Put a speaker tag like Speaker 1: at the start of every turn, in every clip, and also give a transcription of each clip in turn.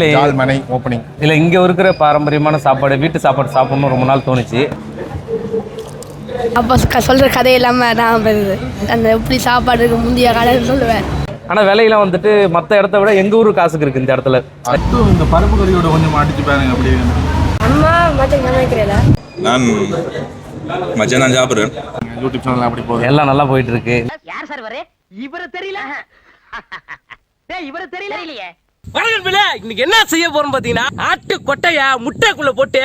Speaker 1: மனை ஓப்பனிங்
Speaker 2: இல்லை இங்கே இருக்கிற பாரம்பரியமான சாப்பாடு வீட்டு சாப்பாடு சாப்பிடணும் ரொம்ப நாள் தோணுச்சு.
Speaker 3: அப்போ சொல்கிற கதை இல்லாமல் நான் அந்த எப்படி சாப்பாடுக்கு முந்தைய காலம்னு சொல்லுவேன்.
Speaker 2: ஆனால் விலையெல்லாம் வந்துட்டு மற்ற இடத்த விட எங்கள் ஊர் காசுக்கு இருக்குது இந்த இடத்துல.
Speaker 1: இந்த பருப்பு கறியோட கொஞ்சம் மாட்டிச்சு பாருங்க. அப்படி
Speaker 3: அம்மா மச்சன் சமைக்கிறேன்.
Speaker 4: நான் மச்சன் தான் சாப்பிட்றேன்.
Speaker 1: யூடியூப் சேனல் அப்படி போகுது.
Speaker 2: எல்லாம் நல்லா போயிட்டு இருக்கு.
Speaker 5: யார் சார் வரே? இவரை தெரியல. இவரை தெரியலையே.
Speaker 6: வணக்கம்ல, இன்னைக்கு என்ன செய்ய போறோம் பாத்தீங்கன்னா, ஆட்டு கொட்டைய முட்டைக்குள்ள போட்டு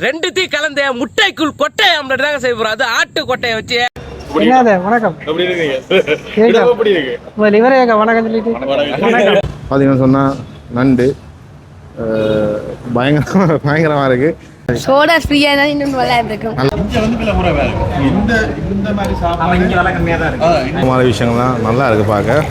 Speaker 6: ரெண்டுத்தையும் கலந்து முட்டைக்குள் கொட்டை ஆம்லெட் தாங்க செய்ய போறோம். அது ஆட்டு கொட்டையை வச்சு.
Speaker 7: என்னது வணக்கம்
Speaker 1: எப்படி இருக்கீங்க?
Speaker 7: எப்படி இருக்கு உங்க லிவரே வணக்கம் சொல்லிட்டு
Speaker 1: பார்த்தீங்கன்னா சொன்னால் நண்டு பயங்கரமாக இருக்கு.
Speaker 3: சோடா ஃப்ரீயாக இருந்தால் இன்னும் நல்லா இருக்கும்.
Speaker 1: இந்த மாதிரி விஷயங்கள்லாம் நல்லா இருக்கு பார்க்க.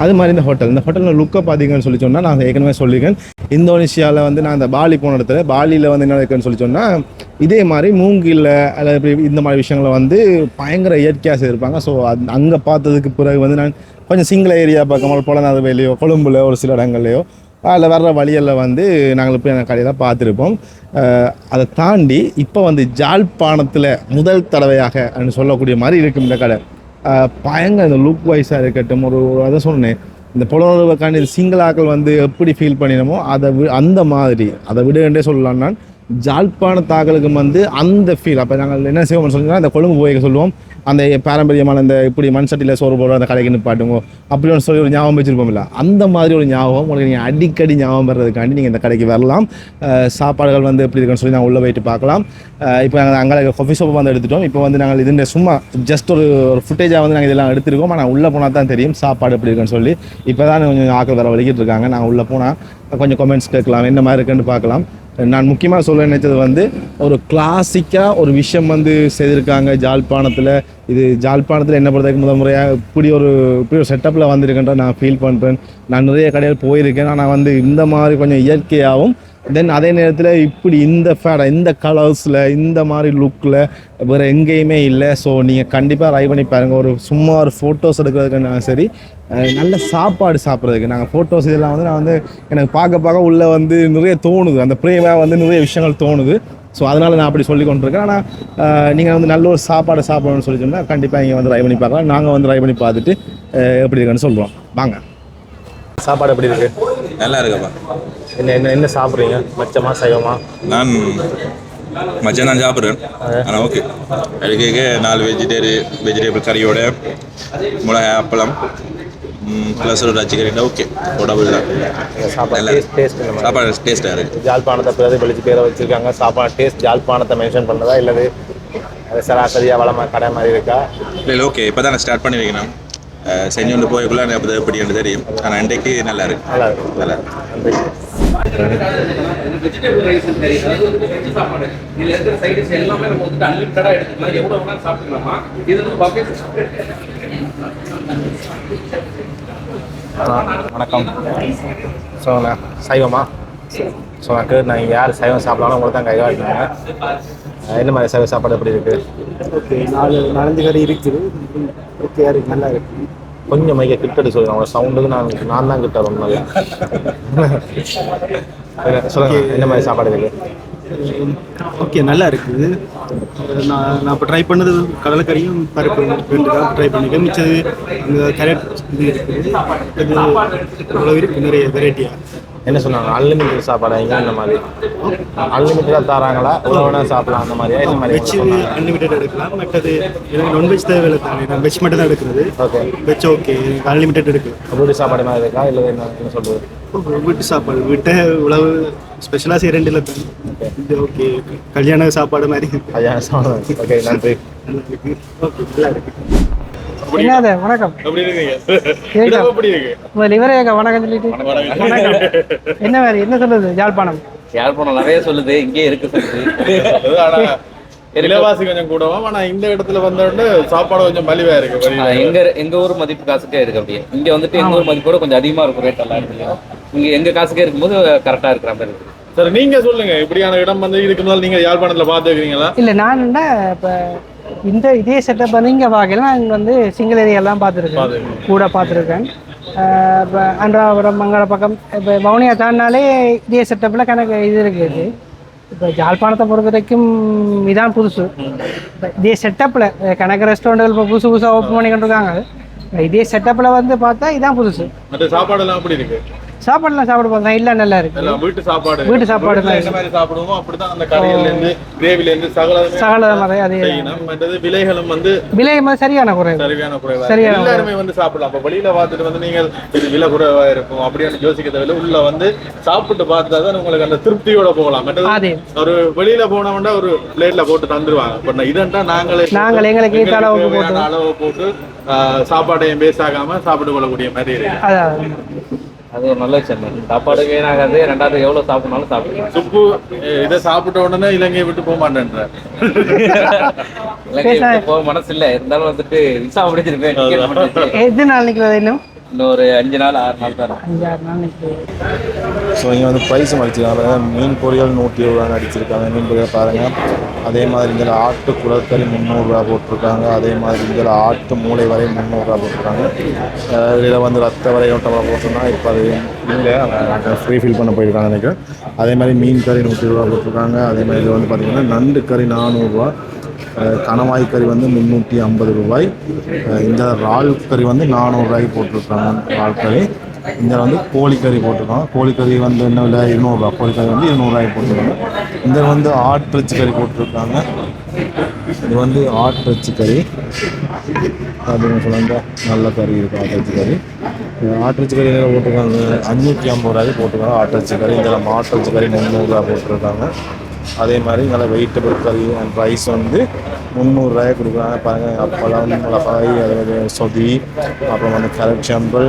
Speaker 1: அது மாதிரி இந்த ஹோட்டலில் லுக்கை பார்த்தீங்கன்னு சொல்லி சொன்னால் நான் ஏற்கனவே சொல்லியிருக்கேன். இந்தோனேஷியாவில் வந்து நான் அந்த பாலி போன இடத்துல பாலியில் வந்து என்ன இருக்குன்னு சொல்லி சொன்னால் இதே மாதிரி மூங்கில் அல்லது இப்படி இந்த மாதிரி விஷயங்களை வந்து பயங்கர இயற்கையாக செய்திருப்பாங்க. ஸோ அங்கே பார்த்ததுக்கு பிறகு வந்து நான் கொஞ்சம் சிங்கள ஏரியா பார்க்காமல் பொலநாதவேலையோ கொழும்புல ஒரு சில இடங்கள்லையோ அதில் வர்ற வழியில் வந்து நாங்கள் போய் அந்த கடையில் பார்த்துருப்போம். அதை தாண்டி இப்போ வந்து ஜாழ்ப்பாணத்தில் முதல் தடவையாக சொல்லக்கூடிய மாதிரி இருக்கும் இந்த கடை. பயங்கர இந்த லுக் வைஸாக இருக்கட்டும், ஒரு அதை சொன்னேன், இந்த புலனுறவுக்காண்டி சிங்களாக்கள் வந்து எப்படி ஃபீல் பண்ணினோமோ அந்த மாதிரி அதை விடுகின்றே சொல்லலாம். நான் ஜாழ்ப்பாணத்தாக்களுக்கு வந்து அந்த ஃபீல் அப்போ நாங்கள் என்ன செய்வோம்னு சொன்னீங்கன்னா, இந்த கொழும்பு போய் சொல்லுவோம், அந்த பாரம்பரியமான இந்த இப்படி மண் சட்டியில் சோறு போடுற அந்த கடைக்கு நிப்பாட்டுங்க அப்படின்னு சொல்லி ஒரு ஞாபகம் வச்சுருப்போம்ல, அந்த மாதிரி ஒரு ஞாபகம் உங்களுக்கு நீங்கள் அடிக்கடி ஞாபகம் வர்றதுக்காண்டி நீங்கள் இந்த கடைக்கு வரலாம். சாப்பாடுகள் வந்து எப்படி இருக்குன்னு சொல்லி நாங்கள் உள்ளே போயிட்டு பார்க்கலாம். இப்போ நாங்கள் அங்கே காஃபி ஷாப்பை வந்து எடுத்துட்டோம். இப்போ வந்து நாங்கள் இதுன்ற சும்மா ஜஸ்ட் ஒரு ஃபுட்டேஜாக வந்து நாங்கள் இதெல்லாம் எடுத்துருக்கோம். ஆனால் உள்ளே போனால் தான் தெரியும் சாப்பாடு எப்படி இருக்குன்னு சொல்லி. இப்போ தான் கொஞ்சம் ஆக்கள் வர வலிக்கிட்டு இருக்காங்க. நாங்கள் உள்ளே போனால் கொஞ்சம் கமெண்ட்ஸ் கேட்கலாம், என்ன மாதிரி இருக்குன்னு பார்க்கலாம். நான் முக்கியமாக சொல்ல நினைச்சது வந்து ஒரு கிளாசிக்காக ஒரு விஷயம் வந்து செய்திருக்காங்க ஜாழ்ப்பாணத்தில். இது ஜாழ்ப்பாணத்தில் என்ன பொறுத்தவரைக்கும் முதல் முறையாக இப்படி ஒரு செட்டப்பில் வந்திருக்கேன்ற நான் ஃபீல் பண்ணுறேன். நான் நிறைய கடையில் போயிருக்கேன். ஆனால் வந்து இந்த மாதிரி கொஞ்சம் இயற்கையாகவும் தென் அதே நேரத்தில் இப்படி இந்த கலர்ஸில் இந்த மாதிரி லுக்கில் வேறு எங்கேயுமே இல்லை. ஸோ நீங்கள் கண்டிப்பாக ட்ரை பண்ணி பாருங்கள். ஒரு சும்மா ஒரு ஃபோட்டோஸ் எடுக்கிறதுக்கு சரி, நல்ல சாப்பாடு சாப்பிட்றதுக்கு நாங்கள் ஃபோட்டோஸ் இதெல்லாம் வந்து நான் வந்து எனக்கு பார்க்க உள்ளே வந்து நிறைய தோணுது, அந்த பிரேமாக வந்து நிறைய விஷயங்கள் தோணுது. ஸோ அதனால் நான் அப்படி சொல்லி கொண்டிருக்கேன். ஆனால் நீங்கள் வந்து நல்ல ஒரு சாப்பாடு சாப்பிடணும்னு சொல்லி சொன்னால் கண்டிப்பாக நீங்கள் வந்து ட்ரை பண்ணி பார்க்கலாம். நாங்கள் வந்து ட்ரை பண்ணி பார்த்துட்டு எப்படி இருக்குன்னு சொல்கிறோம். வாங்க. சாப்பாடு எப்படி இருக்குது?
Speaker 4: நல்லா இருக்குப்பா.
Speaker 1: என்ன சாப்பிட்றீங்க? மச்சமா சைவமா?
Speaker 4: நான் மச்சம் தான் சாப்பிட்றேன். ஆனால் ஓகே, அதுக்கு 4 வெஜிடேபிள் கறியோட மிளகாய் அப்பளம் ப்ளஸ் ஒரு ரச்சி கறினா ஓகே, உடம்புல
Speaker 1: சாப்பாடு
Speaker 4: டேஸ்ட்டாக இருக்குது.
Speaker 1: ஜாழ்ப்பாணத்தை பிரதிபலித்து பேரை வச்சுருக்காங்க. சாப்பாடு டேஸ்ட் ஜாழ்ப்பாணத்தை மென்ஷன் பண்ணதா இல்லது சராசரியாக வளமாக கடை மாதிரி இருக்கா?
Speaker 4: இல்லை ஓகே, இப்போ தான் நான் ஸ்டார்ட் பண்ணியிருக்கேன். செஞ்சு கொண்டு போய்க்குள்ள அப்போ எப்படின்னு தெரியும். ஆனால் இன்றைக்கு நல்லா இருக்கு. நல்லா
Speaker 2: வெஜிடபிள் ரைஸ் சரி, அதாவது வெஜ் சாப்பாடு இதில் இருக்கிற சைடிஸ் எல்லாமே நம்ம வந்துட்டு அன்லிமிட்டடாக எடுத்துக்கலாம். எவ்வளோ வேணாலும் சாப்பிட்டுக்கலாமா? இது வந்து பஃபே.
Speaker 1: வணக்கம். ஸோ நான் சைவமா? ஸோ நான் யார் சைவம் சாப்பிடலாம் உங்களுக்கு தான் கைகாட்டினாங்க. என்ன மாதிரி சைவ சாப்பாடு எப்படி இருக்குது?
Speaker 7: ஓகே, 4 கறி இருக்குது. ஓகே, இருக்குது, நல்லா இருக்குது.
Speaker 1: கொஞ்சம் மைக்க கிட்ட சொல்லுங்க. அவங்க சவுண்டுக்கு நான் தான் கிட்ட ரொம்ப நல்லா. சொல்லுங்க, என்ன மாதிரி சாப்பாடு இருக்குது?
Speaker 7: ஓகே நல்லா இருக்குது. நான் இப்போ ட்ரை பண்ணது கடலைக்கறியும் பருப்பு ரெண்டு தான் ட்ரை பண்ணியிருக்கேன். மிச்சது இந்த கேரட் இது இருக்குது. இது இவ்வளோ இருக்குது, நிறைய வெரைட்டியாக.
Speaker 1: என்ன சொன்னாங்க, அன்லிமிட்டட் சாப்பாடு இங்கே இந்த மாதிரி அன்லிமிட்டடாக தராங்களா, உணவுனா சாப்பிடலாம் அந்த மாதிரியா? இந்த மாதிரி
Speaker 7: வெஜ் அன்லிமிட்டட் எடுக்கலாம். மற்றது எனக்கு நான்வெஜ் தேவையில்லை தானே, நான் வெஜ் மட்டும் தான் எடுக்கிறது.
Speaker 1: ஓகே,
Speaker 7: வெஜ் ஓகே, எனக்கு அன்லிமிட்டட் இருக்குது.
Speaker 1: வீட்டு சாப்பாடு மாதிரி இருக்கா இல்லை என்ன சொல்கிறது?
Speaker 7: வீட்டு சாப்பாடு வீட்டை உழவு ஸ்பெஷலாக செய்ய இல்லை தான். இது ஓகே, கல்யாண சாப்பாடு மாதிரி
Speaker 1: ஐயா சாப்பிடுவேன். ஓகே, நன்றி.
Speaker 7: ஓகே, நல்லா இருக்குது.
Speaker 8: என்னது வணக்கம்.
Speaker 1: எப்படி இருக்கீங்க?
Speaker 8: கேக்கா.
Speaker 1: எப்படி இருக்கு?
Speaker 8: உங்க இவரே வணக்கம் சொல்லிட்டு வணக்கம். என்ன வேறு என்ன சொல்லுது யாழ்ப்பாணம்?
Speaker 2: யாழ்ப்பாணம் நிறைய சொல்லுது, இங்கே இருக்கு சொல்லுது.
Speaker 1: ஆனா விலைவாசி கொஞ்சம் கூடவும், ஆனா இந்த இடத்துல வந்தோடனே சாப்பாடு கொஞ்சம் மலிவா இருக்கு.
Speaker 2: எங்க ஊர் மதிப்பு காசுக்கே இருக்கு. அப்படியே இங்க வந்துட்டு எங்க ஊர் மதிப்போட கொஞ்சம் அதிகமா இருக்கும் ரேட் எல்லாம் இருக்கு. இங்க எங்க காசுக்கே இருக்கும்போது கரெக்டா இருக்கிற மாதிரி இருக்கு.
Speaker 1: சார் நீங்க சொல்லுங்க, இப்படியான இடம் வந்து இதுக்கு முன்னால நீங்க யாழ்ப்பாணத்துல பாத்துக்கிறீங்களா?
Speaker 8: இல்லை நான் இப்போ இதே செட்டப் வந்து இங்கே பார்க்கல. நான் இங்கே சிங்கிள் ஏரியாலாம் பார்த்துருக்கேன், கூட பார்த்துருக்கேன். இப்போ அன்றாபுரம் மங்கள பக்கம் இப்போ வவுனியா தாண்டினாலே இதே செட்டப்பில் கணக்கு இது இருக்குது. இப்போ யாழ்ப்பாணத்தை பொறுத்த வரைக்கும் இதான் புதுசு. இப்போ இதே செட்டப்பில் கணக்கு ரெஸ்டாரண்ட்டுகள் இப்போ புதுசு புதுசாக ஓப்பன் பண்ணிக்கிட்டு இருக்காங்க. இதே செட்டப்பில் பார்த்தா இதான் புதுசு.
Speaker 1: மற்ற சாப்பாடெல்லாம் அப்படி இருக்கு?
Speaker 8: சாப்பாடுலாம் சாப்பிட பார்த்தா இல்லை, நல்லா இருக்கு.
Speaker 1: வீட்டு சாப்பாடு
Speaker 8: என்ன
Speaker 1: மாதிரி சாப்பிடுவோமோ அப்படிதான் அந்த கடையில இருந்து கிரேவில இருந்து சகல
Speaker 8: அதே
Speaker 1: விலைகளும்
Speaker 8: விலை சரியான குறைவு.
Speaker 1: சரியான எல்லாருமே சாப்பிடலாம். அப்ப வெளியில பார்த்துட்டு நீங்க இது விலை குறைவா இருக்கும் அப்படின்னு யோசிக்க தேவையில்லை. உள்ள சாப்பிட்டு பார்த்தாதான் உங்களுக்கு அந்த திருப்தியோட போகலாம். ஒரு வெளியில போனோம்னா ஒரு பிளேட்ல போட்டு தந்துருவாங்க. இதன்டா நாங்களே எங்களுக்கு அளவு போட்டு சாப்பாடையும் பேஸ் ஆகாம சாப்பிட்டு கொள்ளக்கூடிய மாதிரி இருக்கு.
Speaker 2: அது ஒரு நல்ல விஷயம். சாப்பாடு வீணாகாது. ரெண்டாவது எவ்வளவு சாப்பிடனாலும் சாப்பிடுங்க.
Speaker 1: சுப்பு இதை சாப்பிட்ட உடனே இலங்கையை விட்டு போக மாட்டேன்ற.
Speaker 2: இலங்கையை போக மனசு இல்லை, இருந்தாலும் வந்துட்டு விசா முடிச்சிருப்பேன்.
Speaker 8: எது நாள் நிற்கிறது?
Speaker 2: இன்னொரு 5 நாள் 6 நாள் தான்.
Speaker 8: 5-6 நாள் நிற்கிறது.
Speaker 1: ஸோ இங்கே ப்ரைஸ் அடிச்சிருக்காங்க. மீன் பொரியல் 120 அடிச்சிருக்காங்க. மீன் பொரியல் பாருங்கள். அதே மாதிரி இதில் ஆட்டு குடற்கறி 300 போட்டிருக்காங்க. அதே மாதிரி இதில் ஆட்டு மூளை வரை 300 போட்டிருக்காங்க. இதில் ரத்த வரை 100 போட்டிருந்தாங்க. இப்போ அது இல்லை, ஃப்ரீ ஃபில் பண்ண போயிருக்காங்க நினைக்கிறேன். அதே மாதிரி மீன் கறி 120 போட்டிருக்காங்க. அதே மாதிரி இது பார்த்திங்கன்னா நண்டு கறி 400, கணவாய் கறி 350 ரூபாய். இந்த இறால் கறி 400 ரூபாய்க்கு போட்டிருக்காங்க. இறால் கறி. இந்த கோழிக்கறி போட்டிருக்காங்க. கோழிக்கறி என்ன விலை? 200 ரூபா. கோழிக்கறி 200 ரூபாய்க்கு போட்டிருக்காங்க. இந்த ஆட்டிறைச்சி கறி போட்டிருக்காங்க. இது ஆட்டிறைச்சி கறி அப்படின்னு சொல்லுவாங்க. நல்ல கறி இருக்குது ஆட்டிறைச்சி கறி. ஆட்டிறைச்சி கறி போட்டிருக்காங்க 550 ரூபாய்க்கு போட்டிருக்காங்க ஆட்டிறைச்சி கறி. இந்த மாட்டிறைச்சி கறி 300 ரூபா போட்டிருக்காங்க. அதே மாதிரி நல்ல வெஜிடபிள் கறி அண்ட் ரைஸ் 300 ரூபாய் கொடுக்குறாங்க. பாருங்கள், அப்பளம், மிளகாய், அதாவது சொதி, அப்புறம் கேரட் சாம்பிள்.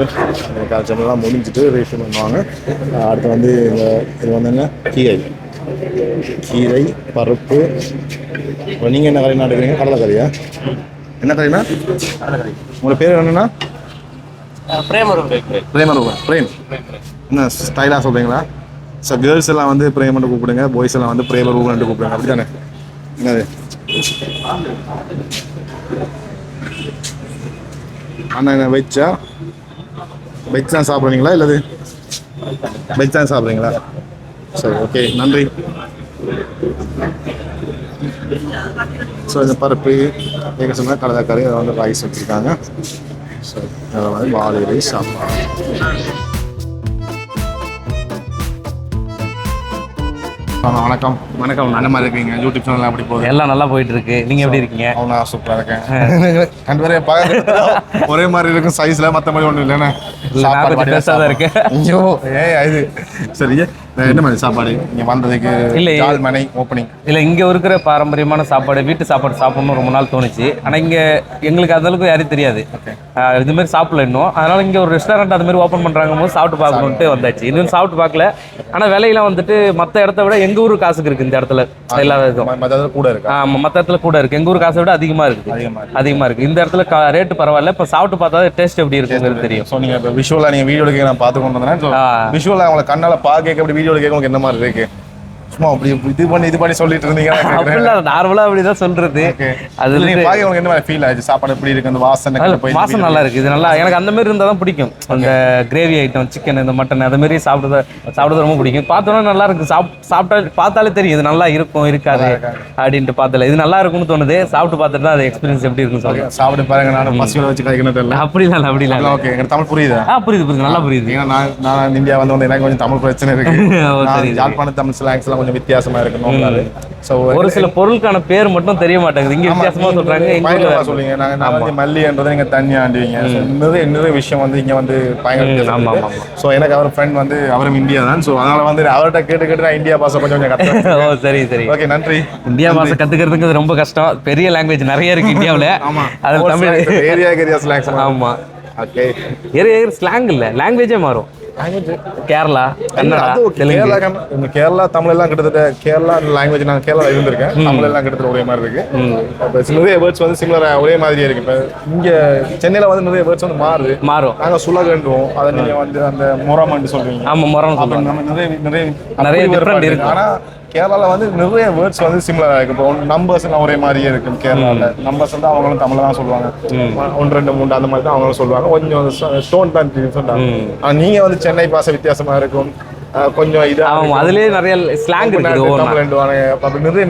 Speaker 1: கேரட் சாம்பிள்லாம் முடிஞ்சிட்டு ரேஷன் பண்ணுவாங்க. அடுத்து இது என்ன கீரை, பருப்பு. நீங்கள் என்ன கறி எடுக்கிறீங்க? கடலைக்கறியா? என்ன கறினா? உங்களோட பேர் என்னன்னா? பிரேம். என்ன ஸ்டைலாக சொல்கிறீங்களா? ஸோ கேர்ள்ஸ் எல்லாம் பிரேமன்ட்டு கூப்பிடுங்க, பாய்ஸ் எல்லாம் பிரேம ரூபன்ட்டு கூப்பிடுங்க. அப்படி தானே? என்னது அண்ணா, என்ன வெஜ் தான் சாப்பிட்றீங்களா? இல்லது வெஜ் தான் சாப்பிட்றீங்களா? சரி, ஓகே, நன்றி. ஸோ இந்த பருப்பு கேட்க சொன்னால் கடலைக்கறி, அதை ரைஸ் வச்சுருக்காங்க. ஸோ அதை வாழை ரைஸ் சாப்பிட்றாங்க. வணக்கம். வணக்கம். நல்ல மாதிரி இருக்கீங்க? யூடியூப் சேனல் அப்படி போகுது?
Speaker 6: எல்லாம் நல்லா போயிட்டு இருக்கு. நீங்க எப்படி இருக்கீங்க?
Speaker 1: நான் சூப்பராக இருக்கேன். ரெண்டு பேரும் பார்க்க ஒரே மாதிரி இருக்கும் சைஸ்ல, மற்ற மாதிரி ஒன்றும் இல்லைண்ணே.
Speaker 6: சாப்பாடு இருக்கு.
Speaker 1: ஐயோ, இது சரி. என்ன மாதிரி சாப்பாடு இங்கே வந்ததுக்கு? இல்லை, மனை ஓப்பனிங்
Speaker 6: இல்லை, இங்கே இருக்கிற பாரம்பரியமான சாப்பாடு, வீட்டு சாப்பாடு சாப்பிடணும் ரொம்ப நாள் தோணுச்சு. ஆனால் இங்கே எங்களுக்கு அந்தளவுக்கு யாரும் தெரியாது, இதுமாரி சாப்பிடல இன்னும். அதனால இங்கே ஒரு ரெஸ்டாரண்ட் அது மாதிரி ஓப்பன் பண்ணுறாங்க போது சாப்பிட்டு பார்க்கணுன்ட்டு வந்தாச்சு. இன்னும் சாப்பிட்டு பார்க்கல. ஆனால் விலையெல்லாம் மற்ற இடத்த விட எங்கள் ஊர் காசுக்கு இருக்குது இந்த இடத்துல. எல்லா இதுக்கும்
Speaker 1: கூட இருக்கு.
Speaker 6: ஆமாம், மற்ற இடத்துல கூட இருக்குது. எங்கள் ஊர் காசை விட அதிகமாக இருக்குது. இந்த இடத்துல ரேட்டு பரவாயில்ல. இப்போ சாப்பிட்டு பார்த்தா டேஸ்ட் எப்படி இருக்குங்கிறது தெரியும்.
Speaker 1: ஸோ நீங்கள் இப்போ விஷுவலாக நீங்கள் வீடியோ எடுக்க நான் பார்த்து கொண்டு வந்தேன். விஷுவலாக அவங்களை கண்ணால் பார்க்க எப்படி வீடியோ கேட்க என்ன மாதிரி இருக்கு? சும்மா அப்படி இது பண்ணி சொல்லிட்டு இருந்தீங்க
Speaker 6: அப்படிலாம் நார்மலா அப்படிதான் சொல்றது. அது
Speaker 1: நீங்க பாக்க உங்களுக்கு என்ன மாதிரி ஃபீல் ஆச்சு? சாப்பாடு எப்படி இருக்கு? அந்த
Speaker 6: வாசம் நல்லா இருக்கு. இது நல்லா எனக்கு அந்த மாதிரி இருந்தா தான் பிடிக்கும். அந்த கிரேவி ஐட்டம், சிக்கன், இந்த மட்டன் அது மாதிரி சாப்பிடுறது ரொம்ப பிடிக்கும். பார்த்தோன்னா நல்லா இருக்கு. சாப்பிட்டா பார்த்தாலே தெரியும் இது நல்லா இருக்கும் இருக்காது அப்படின்ட்டு பார்த்தல இது நல்லா இருக்கும்னு தோணுது. சாப்பிட்டு பார்த்துட்டு தான் அது எக்ஸ்பீரியன்ஸ் எப்படி இருக்குன்னு சொல்லுங்க.
Speaker 1: சாப்பிட்டு பாருங்க. நான் பசியோட வச்சு கழிக்கணும் தெரியல.
Speaker 6: அப்படிலாம்
Speaker 1: ஓகே. எனக்கு தமிழ் புரியுதா?
Speaker 6: புரியுது நல்லா புரியுது.
Speaker 1: ஏன்னா நான் இந்தியா வந்து எனக்கு கொஞ்சம் தமிழ் பிரச்சனை இருக்கு. யாழ்ப்பாண தமிழ் ஸ்லாங்ஸ் எல்லாம் கொஞ்சம் வித்தியாசமா இருக்கு.
Speaker 6: ஒரு சில பொருளுக்கான பேர் மட்டும் தெரிய மாட்டேங்குது. இங்க வித்தியாசமா சொல்றாங்க.
Speaker 1: சொல்லுங்க நாங்க மல்லின்றதை நீங்க தண்ணி ஆண்டுவீங்க. நிறைய விஷயம் வந்து இங்க வந்து பயங்கர. சோ எனக்கு அவர் ஃப்ரெண்ட் வந்து அவரும் இந்தியா தான். சோ அதனால வந்து அவர்கிட்ட கேட்டு நான் இந்தியா பாஷை கொஞ்சம் கத்துறேன்.
Speaker 6: சரி.
Speaker 1: ஓகே, நன்றி.
Speaker 6: இந்தியா பாஷை கத்துக்கிறதுக்கு ரொம்ப கஷ்டம். பெரிய லாங்குவேஜ் நிறைய இருக்கு இந்தியாவுல.
Speaker 1: ஆமா,
Speaker 6: அது தமிழ்
Speaker 1: ஏரியா ஸ்லாங்ஸ். ஆமா, ஓகே.
Speaker 6: ஏரியா ஸ்லாங் இல்ல, லாங்குவேஜே மாறும். கேரளா, கன்னடா, தெலுங்கு,
Speaker 1: கேரளா தமிழ் எல்லாம் கிட்டத்தட்ட கேரளா லாங்குவேஜ். நான் கேரளா இருந்திருக்கேன். தமிழ் எல்லாம் கிட்டத்தட்ட ஒரே மாதிரி இருக்கு. நிறைய வேர்ட்ஸ் வந்து சிமிலரா ஒரே மாதிரியே இருக்கு. இப்ப இங்க சென்னையில வந்து நிறைய வேர்ட்ஸ் வந்து மாறும். நாங்க சுலகண்டுவோம், அதை நீங்க வந்து அந்த மொரமன்னு சொல்றீங்க.
Speaker 6: ஆமா, மொரம் சொல்றோம். நிறைய டிஃபரெண்ட் இருக்கு.
Speaker 1: ஆனா கேரளால வந்து நிறைய வேர்ட்ஸ் வந்து சிமிலரா இருக்கு. இப்போ நம்பர்ஸ் எல்லாம் ஒரே மாதிரியே இருக்கு. கேரளால நம்பர்ஸ் வந்து அவங்களும் தமிழ்ல தான் சொல்லுவாங்க. 1 2 3 அந்த மாதிரி தான் அவங்களும் சொல்லுவாங்க. கொஞ்சம் ஸ்டோன் தான் டிஃபரெண்ட் ஆகும். ஆனா நீங்க வந்து சென்னை பாஷை வித்தியாசமா இருக்கும். கொஞ்சம் இது
Speaker 6: அதுலயே நிறைய ஸ்லாங்
Speaker 1: இருக்கு.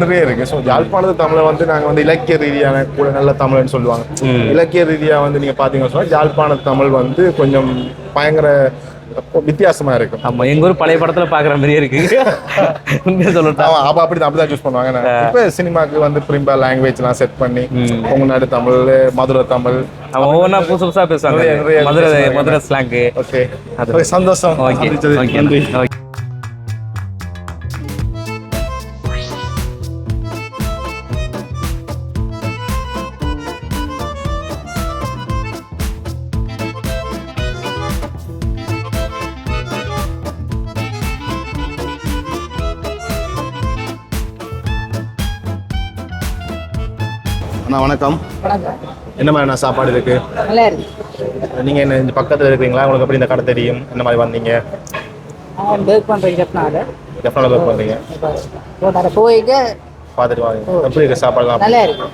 Speaker 1: நிறைய இருக்கு. ஸோ யாழ்ப்பாணத்து தமிழை வந்து நாங்க வந்து இலக்கிய ரீதியான கூட நல்ல தமிழ்னு சொல்லுவாங்க. இலக்கிய ரீதியா வந்து நீங்க பாத்தீங்கன்னா சொன்னா யாழ்ப்பாண தமிழ் வந்து கொஞ்சம் பயங்கர வித்தியாசமா இருக்கு.
Speaker 6: ஆமா, எங்க ஊர் பழைய படத்துல பாக்குற மாதிரியே இருக்கு.
Speaker 1: அப்படிதான் சூஸ் பண்ணுவாங்க. இப்ப சினிமாக்கு வந்து பிரிம்பா லாங்குவேஜ் எல்லாம் செட் பண்ணி கொங்குநாடு தமிழ், மதுரை தமிழ்,
Speaker 6: ஒவ்வொன்னா புதுசா பேசுவாங்க. மதுரை ஸ்லாங்.
Speaker 1: ஓகே, சந்தோஷம். நன்றி. அண்ணா வணக்கம். என்ன மாதிரியான சாப்பாடு இருக்கு?
Speaker 8: நல்லா இருக்கு.
Speaker 1: நீங்க என்ன இந்த பக்கத்துல இருக்கீங்களா? உங்களுக்கு எப்படி இந்த கடை தெரியும்? என்ன மாதிரி வந்தீங்க?
Speaker 8: ஒர்க் பண்றீங்க.
Speaker 1: டெஃபினட்டா ஒர்க் பண்றீங்க.
Speaker 8: போயிட்டு
Speaker 1: பார்த்துட்டு வாங்க. எப்படி இருக்கு சாப்பாடுலாம்?
Speaker 8: நல்லா இருக்கு.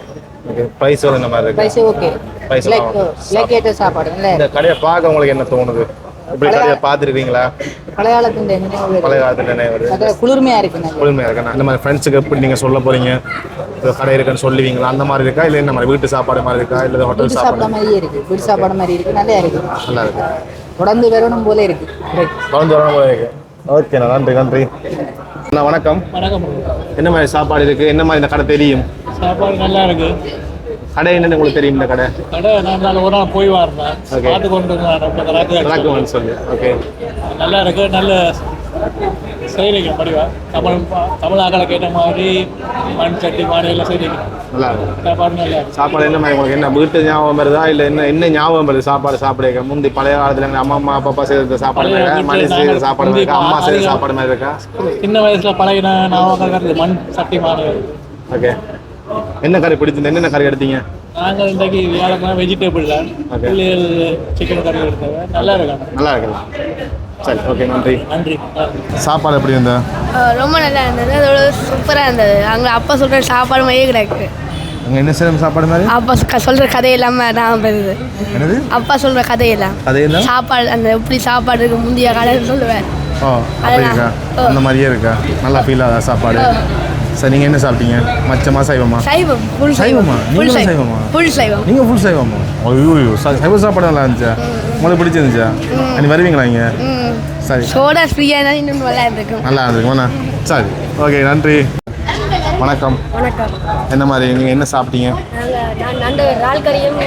Speaker 1: ஓகே. பிரைஸ் என்ன மாதிரி இருக்கு?
Speaker 8: Price okay.
Speaker 1: பிரைஸ்
Speaker 8: லைக் சாப்பாடு நல்லா
Speaker 1: இந்த கடையை பார்க்க உங்களுக்கு என்ன தோணுது? இப்படி கடையை பார்த்துருக்கீங்களா?
Speaker 8: பழைய காலத்துல
Speaker 1: நினைவு
Speaker 8: குளிர்மையா இருக்கு.
Speaker 1: இந்த மாதிரி ஃப்ரெண்ட்ஸுக்கு எப்படி நீங்க சொல்ல போறீங்க? கடை இருக்குன்னு சொல்லுவீங்களா? அந்த மாதிரி இருக்கா இல்லை இந்த மாதிரி வீட்டு சாப்பாடு மாதிரி இருக்கா இல்லை ஹோட்டல் சாப்பாடு
Speaker 8: மாதிரியே இருக்கு? வீட்டு சாப்பாடு மாதிரி இருக்கு. நல்லா இருக்கு.
Speaker 1: நல்லா இருக்கு.
Speaker 8: தொடர்ந்து வரணும் போல இருக்கு.
Speaker 1: ஓகே, நன்றி. அண்ணா வணக்கம். என்ன மாதிரி சாப்பாடு இருக்கு? என்ன மாதிரி இந்த கடை தெரியும்?
Speaker 9: சாப்பாடு நல்லா இருக்கு.
Speaker 1: கடை என்னன்னு உங்களுக்கு தெரியும்? இந்த கடை
Speaker 9: நான் ஒரு நாள் போய் வரேன், பார்த்து கொண்டு
Speaker 1: சொல்லி. ஓகே,
Speaker 9: நல்லா இருக்கு. நல்ல செய்றீங்க படிவா. தமிழ் ஆக்களை கேட்ட மாதிரி மண் சட்டி மாடு எல்லாம் செய்றீங்க.
Speaker 1: நல்லா இருக்கு.
Speaker 9: சாப்பாடு நல்லா இருக்கு.
Speaker 1: சாப்பாடு என்ன மாதிரி உங்களுக்கு என்ன வீட்டு ஞாபகம் வருதா இல்லை என்ன ஞாபகம் வருது? சாப்பாடு சாப்பிட முந்தி பழைய காலத்துல எங்க அம்மா அப்பா செய்த சாப்பாடு மணி செய்த சாப்பாடு மாதிரி இருக்கா? அம்மா செய்த சாப்பாடு மாதிரி இருக்கா?
Speaker 9: சின்ன வயசுல பழகின ஞாபகம் மண் சட்டி மாடு.
Speaker 1: ஓகே. என்ன கறி பிடிச்சிருந்தா? என்னென்ன கறி எடுத்தீங்க?
Speaker 9: நாங்கள் இன்றைக்கு வியாழக்கிழமை வெஜிடபிள் தான். பிள்ளைகள் சிக்கன் கறி எடுத்தாங்க. நல்லா இருக்காங்க.
Speaker 1: நல்லா இருக்குல்ல? சரி, ஓகே, நன்றி. சாப்பாடு எப்படி இருந்தது?
Speaker 3: ரொம்ப நல்லா இருந்தது. அதோட சூப்பராக இருந்தது. அங்கே அப்பா சொல்கிற சாப்பாடு மாதிரியே கிடையாது.
Speaker 1: அங்கே என்ன செய்யணும் சாப்பாடு மாதிரி?
Speaker 3: அப்பா சொல்கிற கதை இல்லாமல் நான் பெறுது.
Speaker 1: என்னது?
Speaker 3: அப்பா சொல்கிற கதையெல்லாம் சாப்பாடு அந்த எப்படி சாப்பாடு இருக்கு முந்தைய காலையில் சொல்லுவேன்.
Speaker 1: அந்த மாதிரியே இருக்கா? நல்லா ஃபீல் ஆகுதா சாப்பாடு? சார், நீங்கள் என்ன சாப்பிட்டீங்க? மச்சமா சைவமா?
Speaker 3: சைவம். ஃபுல்
Speaker 1: சைவமா? ஃபுல் சைவமா?
Speaker 3: ஃபுல் சைவம்.
Speaker 1: நீங்கள் ஃபுல் சைவமா? ஐயோ, சைவ சாப்பாடு நல்லா இருந்துச்சா? உங்களுக்கு பிடிச்சிருந்துச்சா? நீ வருவீங்களா இங்கே? சரி.
Speaker 3: சோடா ஃப்ரீயாக இன்னும் நல்லா இருக்கும்.
Speaker 1: நல்லா இருந்துக்குமாண்ணா? சரி, ஓகே, நன்றி. வணக்கம்.
Speaker 3: வணக்கம்.
Speaker 1: என்ன மாதிரி நீங்கள் என்ன சாப்பிட்டீங்க?
Speaker 3: நான் நண்டு இறால் கறியும்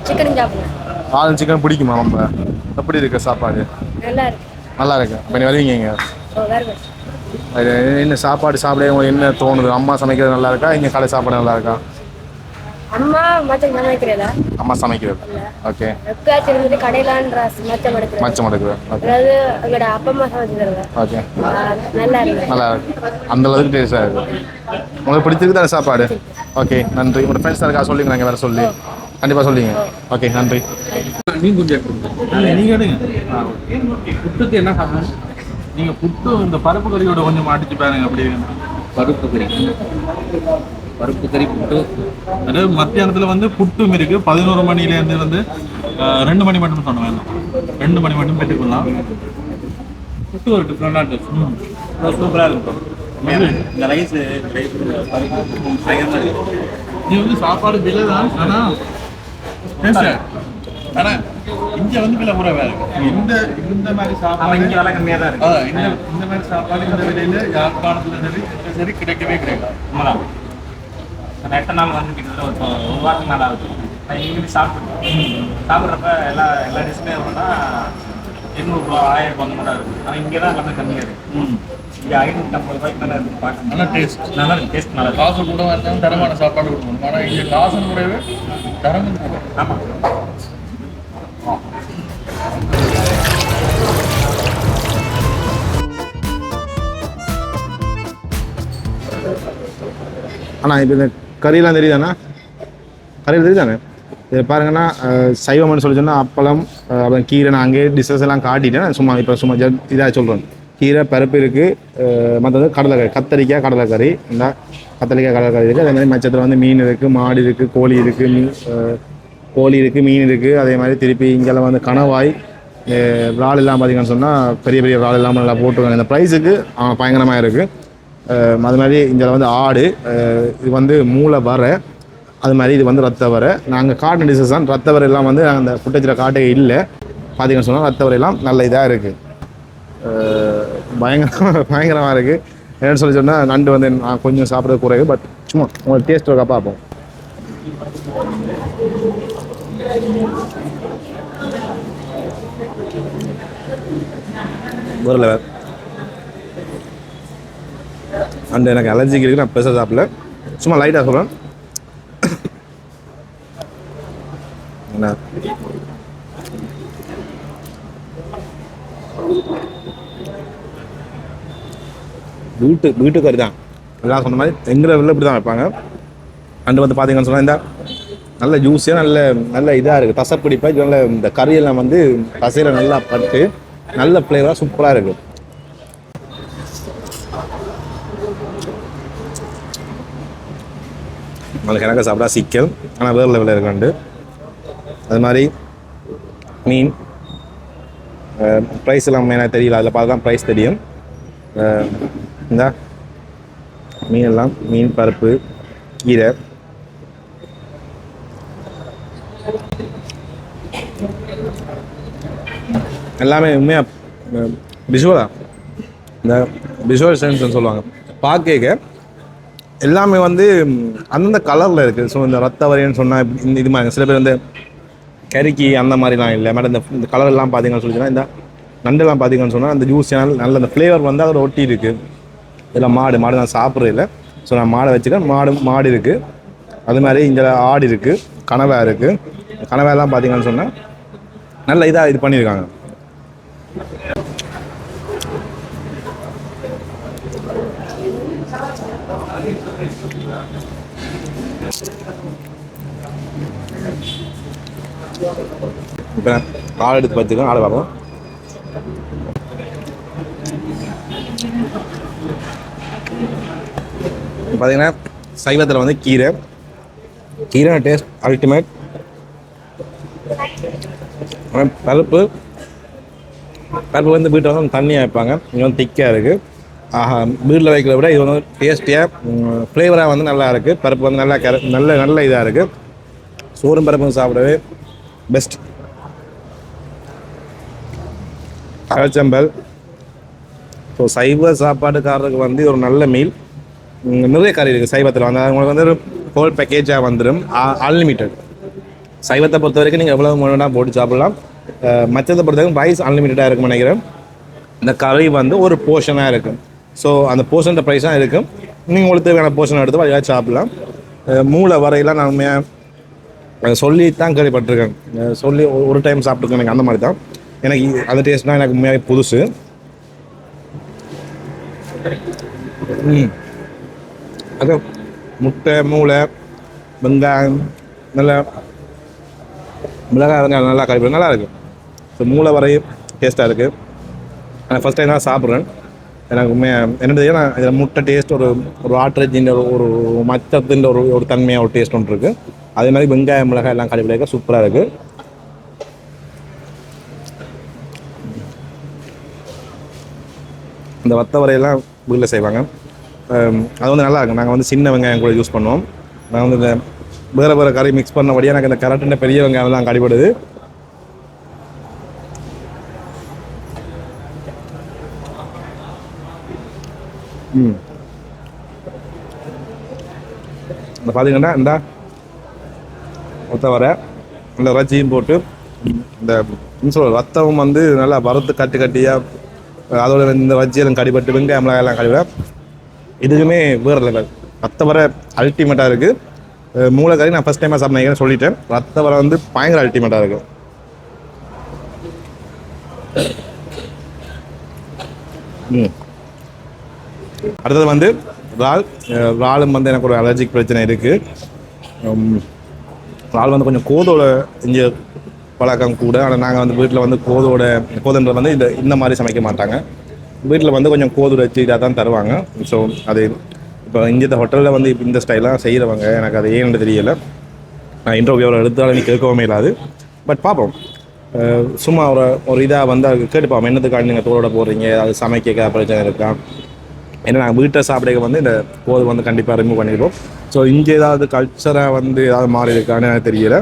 Speaker 3: சிக்கனும் சாப்பிடுவேன்.
Speaker 1: இறால் சிக்கன் பிடிக்குமா ரொம்ப? எப்படி இருக்கு சாப்பாடு?
Speaker 3: நல்லா இருக்கு.
Speaker 1: நல்லா இருக்கு. இப்போ நீ வருவீங்க இங்கே?
Speaker 3: வருவேன்.
Speaker 1: என்ன சாப்பாடு சாப்பிட உங்களுக்கு என்ன தோணுது? அம்மா சமைக்கிறது நல்லா இருக்கா? இங்கே கடை சாப்பாடு நல்லா இருக்கா?
Speaker 3: அம்மா மச்சம் சமைக்கிறதா?
Speaker 1: அம்மா சமைக்கிறது. ஓகே.
Speaker 3: எப்பயாச்சும் இருந்துட்டு கடையிலான்ற மச்சம் எடுக்கிறது. அதாவது எங்களோட அப்பா அம்மா சமைச்சு தருவேன்.
Speaker 1: ஓகே.
Speaker 3: நல்லா இருக்கு.
Speaker 1: நல்லா இருக்கு. அந்த அளவுக்கு டேஸ்டாக இருக்கு. உங்களுக்கு பிடிச்சிருக்கு தானே சாப்பாடு? ஓகே, நன்றி. உங்களோட ஃப்ரெண்ட்ஸ் இருக்கா சொல்லிங்க, நாங்கள் வேறு சொல்லி கண்டிப்பாக சொல்லிங்க. ஓகே, நன்றி.
Speaker 2: நீங்கள் எடுங்க. புட்டுக்கு என்ன சாப்பிடணும்?
Speaker 4: நீங்கள் புட்டு இந்த பருப்பு கறியோட கொஞ்சம் அடிச்சு பாருங்க அப்படி.
Speaker 2: பருப்பு கறி புட்டு.
Speaker 4: அதாவது மத்தியானத்தில் வந்து புட்டும் இருக்கு. 11 மணிலேருந்து வந்து 2 மணி மட்டும் சொன்ன வேண்டாம், 2 மணி மட்டும் பெற்றுக்கொள்ளலாம்.
Speaker 2: புட்டு ஒரு டிஃப்ரெண்டாக சூப்பராக இருக்கும். இந்த ரைஸ்
Speaker 4: இது வந்து சாப்பாடு விலை தான், ஆனால் ஆனால் இங்கே வந்து விலை குறைவாக இருக்கு. இந்த மாதிரி சாப்பாடு
Speaker 2: இங்கே விலை கம்மியாக தான் இருக்கு.
Speaker 4: இந்த மாதிரி சாப்பாடு இந்த விலையில் யாழ்ப்பாணத்தில் சரி கிடைக்கவே கிடையாது.
Speaker 2: உண்மைதான். நான் 8 நாள் வந்து கிட்டத்தட்ட ஒரு வாரத்துக்கு மேலே ஆகுது. நான் இங்கே சாப்பிட்றப்ப எல்லா டிஷ்ஷுமே எவ்வளோன்னா 800 1000 அந்த மாதிரி இருக்கும். ஆனால் இங்கே தான் எல்லாமே கம்மியாக இருக்குது. இங்கே 550 ரூபாய்க்கு மேலே இருக்குது. பார்க்க
Speaker 4: நல்லா டேஸ்ட்,
Speaker 2: நல்லா இருக்கு. டேஸ்ட் நல்லா இருக்கு.
Speaker 4: காசு கூட இருந்தாலும் தரமான சாப்பாடு கொடுக்கணும். ஆனால் இங்கே காசும் கூடவே தரமும் கூட.
Speaker 2: ஆமாம்.
Speaker 1: ஆனால் இப்போ இந்த கறியெல்லாம் தெரியுதாண்ணா? கறியில் தெரியுதானே? இது பாருங்கன்னா சைவம்னு சொல்லி சொன்னால் அப்பளம், அப்புறம் கீரை. நான் அங்கேயே டிஷ்ஷஸ் எல்லாம் காட்டிட்டேன். சும்மா இப்போ சும்மா இதாக சொல்கிறேன். கீரை, பருப்பு இருக்குது, மற்றது கடலைக்கறி, கத்தரிக்காய் கடலைக்கறி. இந்த கத்தரிக்காய் கடலைக்கறி இருக்குது. அதே மாதிரி மச்சத்தில் வந்து மீன் இருக்குது, மாடு இருக்குது, கோழி இருக்குது, கோழி இருக்குது, மீன் இருக்குது. அதே மாதிரி திருப்பி இங்கெல்லாம் வந்து கணவாய், இறால் எல்லாம் பார்த்தீங்கன்னு சொன்னால் பெரிய பெரிய இறால் எல்லாம் நல்லா போட்டுருக்காங்க. இந்த ப்ரைஸுக்கு பயங்கரமாக இருக்குது. அது மாதிரி இங்கே வந்து ஆடு, இது வந்து மூளை வரை, அது மாதிரி இது வந்து ரத்த வரை. நாங்கள் காட்டின டிஷஸ் தான். ரத்த வரை எல்லாம் வந்து அந்த புட்டச்சில் காட்டே இல்லை. பார்த்தீங்கன்னு சொன்னால் ரத்த வரை எல்லாம் நல்ல இதாக இருக்குது. பயங்கரமாக இருக்குது. என்னென்னு சொல்லி சொன்னால் நண்டு வந்து நான் கொஞ்சம் சாப்பிட்றது குறைவு. பட் சும்மா உங்களுக்கு டேஸ்ட் இருக்கா பார்ப்போம். ஒரு லெவல். அண்ட் எனக்கு அலர்ஜிக்கு இருக்குது. நான் பெருசாக சாப்பிடல, சும்மா லைட்டாக சொல்கிறேன். என்ன வீட்டு கறி தான் எல்லாம் சொன்ன மாதிரி. எங்கிற வெளில இப்படி தான் வைப்பாங்க. அண்டு வந்து பார்த்தீங்கன்னு சொன்னால் இந்த நல்ல ஜூஸியாக நல்ல இதாக இருக்குது. தசைப்பிடிப்பா நல்ல இந்த கறியெல்லாம் வந்து தசையில் நல்லா பட்டு நல்ல ஃப்ளேவராக சூப்பராக இருக்குது. நம்மளுக்கு எனக்கு சாப்பிட்டா சிக்கல், ஆனால் வேறு லெவலில் இருக்காண்டு. அது மாதிரி மீன் ப்ரைஸ் எல்லாம் எனக்கு தெரியல, அதில் பார்த்து தான் ப்ரைஸ் தெரியும். இந்த மீன் எல்லாம் மீன், பருப்பு, கீரை, எல்லாமே உண்மையாக விஷுவலா இந்த விஷுவல் சென்ஸ்ன்னு சொல்லுவாங்க. பார்க்க எல்லாமே வந்து அந்தந்த கலரில் இருக்குது. ஸோ இந்த ரத்த வரைன்னு சொன்னால் இந்த இது மாதிரி சில பேர் வந்து கறிக்கு அந்த மாதிரிலாம் இல்லை. மேடம் இந்த கலர்லாம் பார்த்தீங்கன்னு சொல்லிச்சுன்னா இந்த நண்டெல்லாம் பார்த்தீங்கன்னு சொன்னால் அந்த ஜூஸ் நல்ல அந்த ஃப்ளேவர் வந்து அதோட ஒட்டி இருக்குது. இதில் மாடு நான் சாப்பிட்றது இல்லை. ஸோ நான் மாடை வச்சுக்கேன். மாடு இருக்குது. அது மாதிரி இங்கே ஆடு இருக்குது, கனவா இருக்குது. கனவாலாம் பார்த்தீங்கன்னு சொன்னால் நல்ல இதாக இது பண்ணியிருக்காங்க. இப்போ ஆடு எடுத்து வச்சுக்கோங்க. ஆடு பார்ப்போம். பார்த்தீங்கன்னா சைவத்தில் வந்து கீரை டேஸ்ட் அல்டிமேட். பருப்பு வந்து வீட்டில் வந்து தண்ணியாக வைப்பாங்க. இங்கே வந்து திக்காக இருக்குது. வீட்டில் வைக்கிறத விட இது வந்து டேஸ்டியாக ஃப்ளேவராக வந்து நல்லா இருக்குது. பருப்பு வந்து நல்ல இதாக இருக்குது. சோறும் பருப்பும் சாப்பிடவே பெஸ்ட். அரைச்சம்பல். ஸோ சைவ சாப்பாடுக்காரருக்கு வந்து ஒரு நல்ல மீல். நிறைய கறி இருக்குது சைவத்தில் வந்து. உங்களுக்கு வந்து ஒரு ஹோல் பேக்கேஜாக வந்துடும். அன்லிமிட்டட். சைவத்தை பொறுத்த வரைக்கும் நீங்கள் எவ்வளோ வேணா போட்டு சாப்பிட்லாம். மற்றதை பொறுத்த வரைக்கும் ப்ரைஸ் அன்லிமிட்டடாக இருக்குன்னு நினைக்கிறேன். இந்த கறி வந்து ஒரு போர்ஷனாக இருக்கும். ஸோ அந்த போர்ஷன் ப்ரைஸாக இருக்கும். நீங்கள் உங்களுக்கு தேவையான போர்ஷன் எடுத்து வழியாக சாப்பிட்லாம். மூளை வரையெல்லாம் நான் உண்மையாக சொல்லி தான் கேள்விப்பட்டிருக்கேன். சொல்லி ஒரு டைம் சாப்பிட்ருக்கேன். எனக்கு அந்த மாதிரி தான். எனக்கு அந்த டேஸ்ட்னால் எனக்கு உண்மையாக புதுசு. அது முட்டை, மூளை, வெங்காயம், நல்லா மிளகாய் நல்லா கறி நல்லா இருக்குது. ஸோ மூளை வரையும் டேஸ்ட்டாக இருக்குது. நான் ஃபஸ்ட் டைம் தான் சாப்பிட்றேன். எனக்கு என்னது நான் இதில் முட்டை டேஸ்ட் ஒரு ஆட்ரேஜின் ஒரு மச்சத்தின் ஒரு தன்மையாக ஒரு டேஸ்ட் ஒன்று இருக்குது. அதே மாதிரி வெங்காயம் மிளகாய் எல்லாம் கழிவுலையாக சூப்பராக இருக்குது. இந்த வத்த வரையெல்லாம் வீட்டில் செய்வாங்க. அது வந்து நல்லா இருக்கும். நாங்கள் வந்து சின்ன வெங்காயம் கூட யூஸ் பண்ணுவோம். நான் வந்து இந்த வேறு கறி மிக்ஸ் பண்ணபடியாக எனக்கு இந்த கரெக்டான பெரிய வெங்காயம்லாம் கடிபடுது. இந்த பார்த்தீங்கன்னா இந்த வத்த வரை இந்த இறைச்சியும் போட்டு இந்த வத்தமும் வந்து நல்லா வறுத்து கட்டியாக அதோட இந்த வச்சியெல்லாம் கடிபட்டு வெங்காயம் எல்லாம் கடிவிட இதுக்குமே வேறு லெவல். வத்த வரை அல்டிமேட்டாக இருக்குது. மூளைக்கறி நான் ஃபஸ்ட் டைமாக சாப்பிட்றேன் சொல்லிட்டேன். வத்த வரை வந்து பயங்கர அல்டிமேட்டாக இருக்குது. அடுத்தது வந்து இறாலும் வந்து எனக்கு ஒரு அலர்ஜிக் பிரச்சனை இருக்குது. இறால் வந்து கொஞ்சம் கோதோட இங்கே பழக்கம் கூட. ஆனால் நாங்கள் வந்து வீட்டில் வந்து கோதுன்றது வந்து இந்த மாதிரி சமைக்க மாட்டாங்க. வீட்டில் வந்து கொஞ்சம் கோது வச்சு இதாக தான் தருவாங்க. ஸோ அது இப்போ இங்கே ஹோட்டலில் வந்து இப்போ இந்த ஸ்டைலாக செய்கிறவங்க எனக்கு அது ஏன்னு தெரியலை. நான் இன்டர்வியூவில் எடுத்தாலும் நீ கேட்கவே இல்லாது. பட் பார்ப்போம். சும்மா ஒரு இதாக வந்து அது கேட்டுப்பாங்க என்னத்துக்காக நீங்கள் தோலோட போடுறீங்க, அது சமைக்க பிரச்சனை இருக்கா. ஏன்னா நாங்கள் வீட்டை சாப்பிட வந்து இந்த கோது வந்து கண்டிப்பாக ரிமூவ் பண்ணிடுவோம். ஸோ இங்கே ஏதாவது கல்ச்சராக வந்து ஏதாவது மாறி இருக்கான்னு எனக்கு தெரியலை.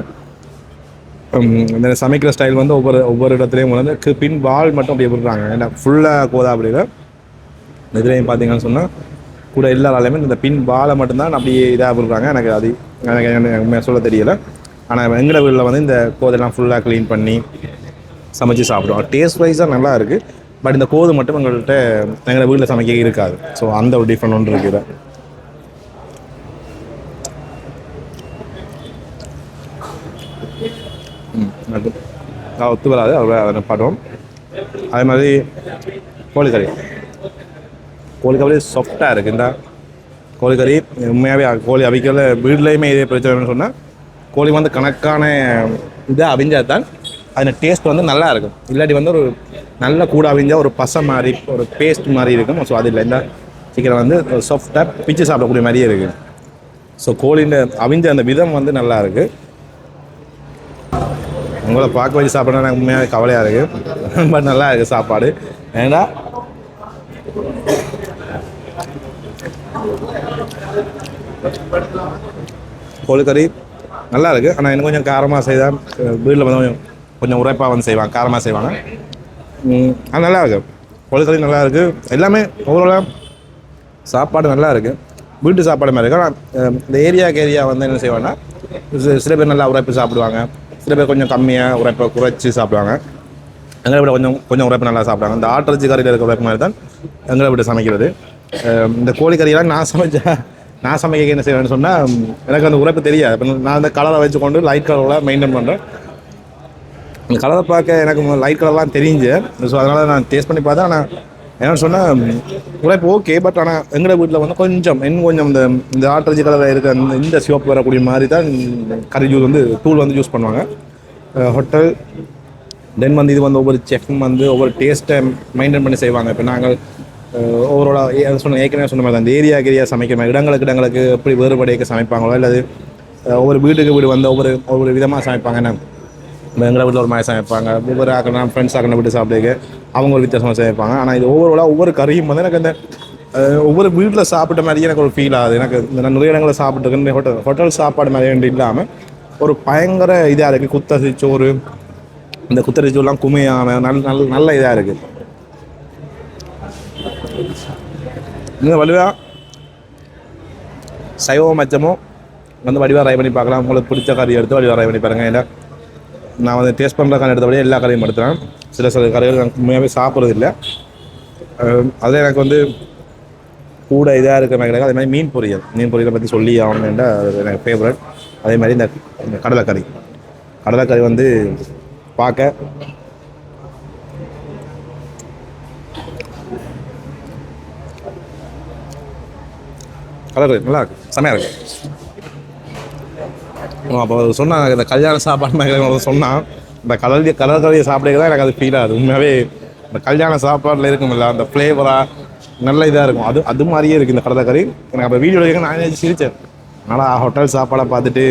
Speaker 1: இந்த சமைக்கிற ஸ்டைல் வந்து ஒவ்வொரு இடத்துலையும் வந்து பின் வால் மட்டும் அப்படியே விடுறாங்க. ஏன்னா ஃபுல்லாக கோதா அப்படியில் இதுலேயும் பார்த்தீங்கன்னு சொன்னால் கூட எல்லாராலையுமே இந்த பின் வாழை மட்டும்தான் அப்படியே இதாக விடுறாங்க. எனக்கு உண்மையாக சொல்ல தெரியலை. ஆனால் எங்களோட வீட்டில் வந்து இந்த கோதெல்லாம் ஃபுல்லாக க்ளீன் பண்ணி சமைச்சு சாப்பிடுவோம். டேஸ்ட் வைஸாக நல்லா இருக்குது. பட் இந்த கோது மட்டும் எங்கள்கிட்ட எங்களோட வீட்டில் சமைக்க இருக்காது. ஸோ அந்த ஒரு டிஃப்ரெண்ட் ஒன்று இருக்குது. ஒத்து வராது அதை பாடுவோம். அதே மாதிரி கோழிக்கறி சாஃப்டாக இருக்குது. இந்த கோழிக்கறி உண்மையாகவே கோழி அவிக்கல வீட்லேயுமே இதே பிரச்சனைன்னு சொன்னால் கோழி வந்து கணக்கான இதாக அவிஞ்சால் தான் அதில் டேஸ்ட் வந்து நல்லா இருக்கும். இல்லாட்டி வந்து ஒரு நல்ல கூட அவிஞ்சால் ஒரு பசை மாதிரி ஒரு பேஸ்ட் மாதிரி இருக்கும். ஸோ அது இல்லை. இந்த சிக்கன் வந்து சாஃப்டாக பிச்சு சாப்பிடக்கூடிய மாதிரியே இருக்குது. ஸோ கோழிஇந்த அவிஞ்ச அந்த விதம் வந்து நல்லா இருக்குது. உங்களை பார்க்க வச்சு சாப்பிட்றா எனக்கு உண்மையாக கவலையாக இருக்குது. பட் நல்லா இருக்குது சாப்பாடு. ஏன்னா கோழிக்கறி நல்லா இருக்குது. ஆனால் இன்னும் கொஞ்சம் காரமாக செய்தால் வீட்டில் வந்து கொஞ்சம் உரைப்பாக வந்து செய்வாங்க, காரமாக செய்வாங்க. அது நல்லா இருக்குது. கோழிக்கறி நல்லா இருக்குது. எல்லாமே ஓவராலாக சாப்பாடு நல்லா இருக்குது. வீட்டு சாப்பாடு மாதிரி இருக்குது. ஆனால் இந்த ஏரியா வந்து என்ன செய்வாங்கன்னா சில பேர் நல்லா உரைப்பு சாப்பிடுவாங்க, சில பேர் கொஞ்சம் கம்மியாக உரைப்பை குறைச்சி சாப்பிடுவாங்க. எங்களை விட கொஞ்சம் உரைப்பு நல்லா சாப்பிடுவாங்க. இந்த ஆட்டிறைச்சி கறியில் இருக்கிற உரைப்பு மாதிரி தான் எங்களை விட சமைக்கிறது. இந்த கோழிக்கறியெல்லாம் நான் சமைக்க என்ன செய்வேன்னு சொன்னால் எனக்கு அந்த உரைப்பு தெரியாது. இப்போ நான் அந்த கலரை வச்சுக்கொண்டு லைட் கலரில் மெயின்டைன் பண்ணுறேன். இந்த கலரை பார்க்க எனக்கு லைட் கலர்லாம் தெரிஞ்சு. ஸோ அதனால் நான் டேஸ்ட் பண்ணி பார்த்தேன். ஆனால் என்னென்னு சொன்னால் உரைப்பு ஓகே. பட் ஆனால் எங்களோட வீட்டில் வந்து கொஞ்சம் இந்த ஆட்டிறைச்சி கலரில் இருக்க இந்த சிவப்பு வரக்கூடிய மாதிரி தான் கறி ஜூஸ் வந்து தூள் வந்து யூஸ் பண்ணுவாங்க ஹோட்டல். தென் வந்து இது வந்து ஒவ்வொரு செஃப்பும் வந்து ஒவ்வொரு டேஸ்ட்டை மெயின்டைன் பண்ணி செய்வாங்க. இப்போ நாங்கள் ஓவராலாக ஏற்கனவே சொன்ன மாதிரி தான் இந்த ஏரியா சமைக்கிற மாதிரி இடங்களுக்கு எப்படி வேறுபடையாக சமைப்பாங்களோ அல்லது ஒவ்வொரு வீடு வந்து ஒவ்வொரு விதமாக சமைப்பாங்க. என்ன எங்களை வீட்டில் ஒரு மாதிரி சமைப்பாங்க, ஒவ்வொரு ஆக்கணும் ஃப்ரெண்ட்ஸ் ஆக்கணும் வீட்டு சாப்பிடுக்கு அவங்க ஒரு வித்தியாசமாக சமைப்பாங்க. ஆனால் இது ஓவராலாக ஒவ்வொரு கறியும் வந்து எனக்கு அந்த ஒவ்வொரு வீட்டில் சாப்பிட்ட மாதிரியே எனக்கு ஒரு ஃபீல் ஆகுது. எனக்கு நான் நிறைய இடங்களில் சாப்பிட்டுருக்கேன். ஹோட்டல் சாப்பாடு மாதிரி இல்லாமல் ஒரு பயங்கர இதாக இருக்குது. குத்தரி சோறு, இந்த குத்தரி சோறுலாம் குமையாமல் நல்ல இதாக இருக்குது. இந்த வடிவாக சைவம் மச்சமும் வந்து வடிவாக ட்ரை பண்ணி பார்க்கலாம். உங்களுக்கு பிடிச்ச கறி எடுத்து வடிவாக ட்ரை பண்ணி பாருங்கள். ஏன்னா நான் வந்து டேஸ்ட் பண்ணுற கறி எடுத்தபடியே எல்லா கறியும் எடுத்துகிறேன். சில கறிகள் நான் உண்மையாகவே சாப்பிட்றது இல்லை. அதே எனக்கு வந்து கூட இதாக இருக்கிற மாதிரி கிடையாது. அதே மாதிரி மீன் பொரியலை பற்றி சொல்லி ஆகணும்னா அது எனக்கு ஃபேவரட். அதே மாதிரி இந்த கடலைக்கறி வந்து பார்க்க கடற்கறி நல்லா இருக்குது, செம்மையாக இருக்குது. அப்போ சொன்னாங்க இந்த கல்யாண சாப்பாடு மாதிரி சொன்னால் இந்த கடற்கறியை சாப்பிடுறது தான் எனக்கு அது ஃபீல் ஆகுது. உண்மையாகவே இந்த கல்யாண சாப்பாட்டில் இருக்குமில்ல அந்த ஃப்ளேவராக நல்ல இதாக இருக்கும். அது மாதிரியே இருக்குது இந்த கடலைக்கறி. எனக்கு அப்போ வீடியோ எடுக்க நானே சிரித்தேன். ஆனால் ஹோட்டல் சாப்பாடை பார்த்துட்டு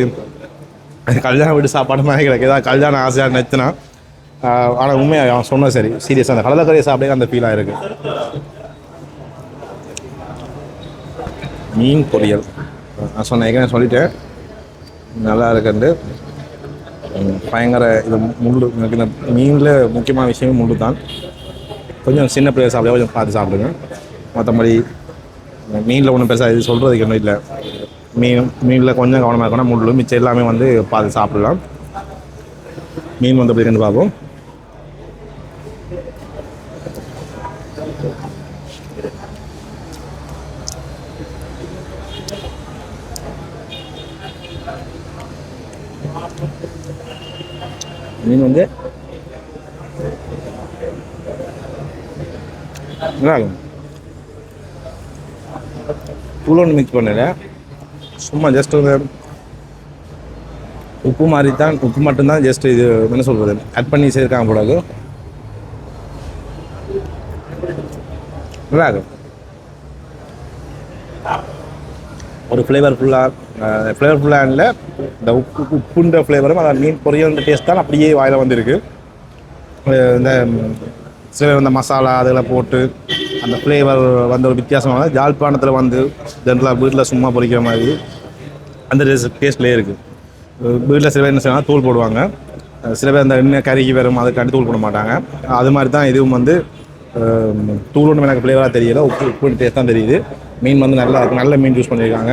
Speaker 1: கல்யாணம் வீட்டு சாப்பாடு மாதிரி கிடைக்கும். ஏதாவது கல்யாணம் ஆசையாக நிறுத்தினா. ஆனால் உண்மையாக அவன் சொன்ன சரி சீரியஸாக அந்த கடலைக்கறியை சாப்பிட அந்த ஃபீலாக இருக்குது. மீன் பொரியல் நான் ஏற்கனவே சொல்லிட்டேன், நல்லா இருக்குண்டு. பயங்கர இது முள்ளு. எனக்கு இந்த மீனில் முக்கியமான விஷயமே முள்ளு தான். கொஞ்சம் சின்ன பிள்ளைய சாப்பிட கொஞ்சம் பார்த்து சாப்பிடுங்க. மற்றபடி மீனில் ஒன்றும் பெருசாக இது சொல்கிறதுக்கு ஒன்றும் இல்லை. மீனில் கொஞ்சம் கவனமாக இருக்கணும். முள்ளு மிச்சம் எல்லாமே வந்து பார்த்து சாப்பிடலாம். மீன் வந்து அப்படி இருக்குன்னு பார்ப்போம். மீன் வந்து நல்லா இருக்கும். தூள் ஒன்று மிக்ஸ் பண்ணல, சும்மா ஜஸ்ட் ஒரு உப்பு மாதிரி தான். உப்பு மட்டும்தான் ஜஸ்ட் இது என்ன சொல்கிறது ஆட் பண்ணி செய்திருக்காங்க போடாது. நல்லா இருக்கும். ஒரு ஃப்ளேவர்ஃபுல்லாக இல்லை, இந்த உப்புன்ற ஃப்ளேவரும் அதான் மீன் பொரியல் டேஸ்ட் தான் அப்படியே வாயில் வந்துருக்கு. இந்த சில இந்த மசாலா அதெல்லாம் போட்டு அந்த ஃப்ளேவர் வந்து ஒரு வித்தியாசமான ஜாழ்ப்பாணத்தில் வந்து ஜென்ரலாக வீட்டில் சும்மா பொரிக்கிற மாதிரி அந்த டேஸ்ட்லேயே இருக்குது. வீட்டில் சில பேர் என்ன செய்யலாம் தூள் போடுவாங்க, சில பேர் அந்த எண்ணெய் கறிக்கு வரும் அதுக்காண்டி தூள் போட மாட்டாங்க. அது மாதிரி தான் இதுவும் வந்து தூள் ஒன்றும் எனக்கு ஃப்ளேவராக தெரியல, உப்பு டேஸ்ட் தான் தெரியுது. மீன் வந்து நல்லா இருக்கும், நல்ல மீன் யூஸ் பண்ணியிருக்காங்க.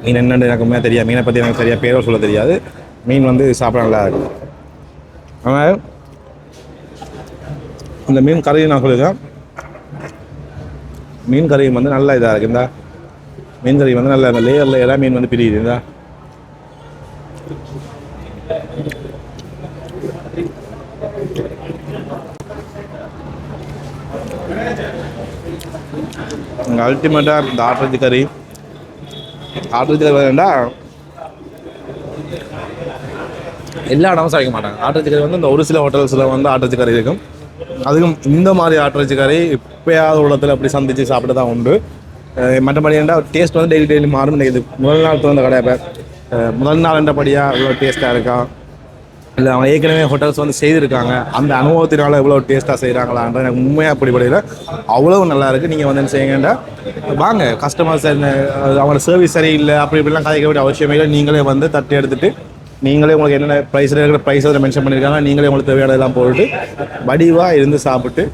Speaker 1: மீன் என்னென்னு எனக்கு உண்மையாக தெரியாது, மீனை பற்றி எனக்கு சரியாக பேரை சொல்ல தெரியாது. மீன் வந்து சாப்பிட நல்லா இருக்கும். ஆனால் இந்த மீன் கறியை நான் சொல்லியிருக்கேன், மீன் கறி வந்து நல்லா இதாக இருக்குது. இந்த மீன் கறி வந்து நல்ல அந்த லேயரில் மீன் வந்து பிரியுது. இந்த இங்கே அல்டிமேட்டாக இந்த ஆட்டுறச்சி கறி வேண்டா எல்லா இடமும் சமைக்க மாட்டாங்க. ஆட்டுறச்சி கறி வந்து இந்த ஒரு சில ஹோட்டல்ஸில் வந்து ஆட்டுறச்சி கறி இருக்கும். அதுக்கும் இந்த மாதிரி ஆட்டுறச்சி கறி இப்போயாவது உள்ளத்தில் அப்படி சந்தித்து சாப்பிட்டு தான் உண்டு. மற்றபடி ஏன்டா டேஸ்ட் வந்து டெய்லி மாறும். இது முதல் நாள் திறந்த கடை, இப்போ முதல் நாள் என்றபடியாக இவ்வளோ டேஸ்ட்டாக இருக்கா இல்லை அவங்க ஏற்கனவே ஹோட்டல்ஸ் வந்து செய்திருக்காங்க அந்த அனுபவத்தினால எவ்வளோ டேஸ்ட்டாக செய்கிறாங்களான்ற எனக்கு உண்மையாக அப்படிப்படையில் அவ்வளோ நல்லா இருக்குது. நீங்கள் வந்து என்ன செய்யுங்கண்டா வாங்க, கஸ்டமர்ஸ் அவங்களோட சர்வீஸ் சரியில்லை அப்படி இப்படிலாம் கதைக்க வேண்டிய அவசியமே இல்லை. நீங்களே வந்து தட்டி எடுத்துகிட்டு நீங்களே உங்களுக்கு என்னென்ன ப்ரைஸில் இருக்கிற ப்ரைஸ் அதில் மென்ஷன் பண்ணியிருக்காங்க, நீங்களே உங்களுக்கு தேவையானதெல்லாம் போட்டு வடிவாக இருந்து சாப்பிட்டு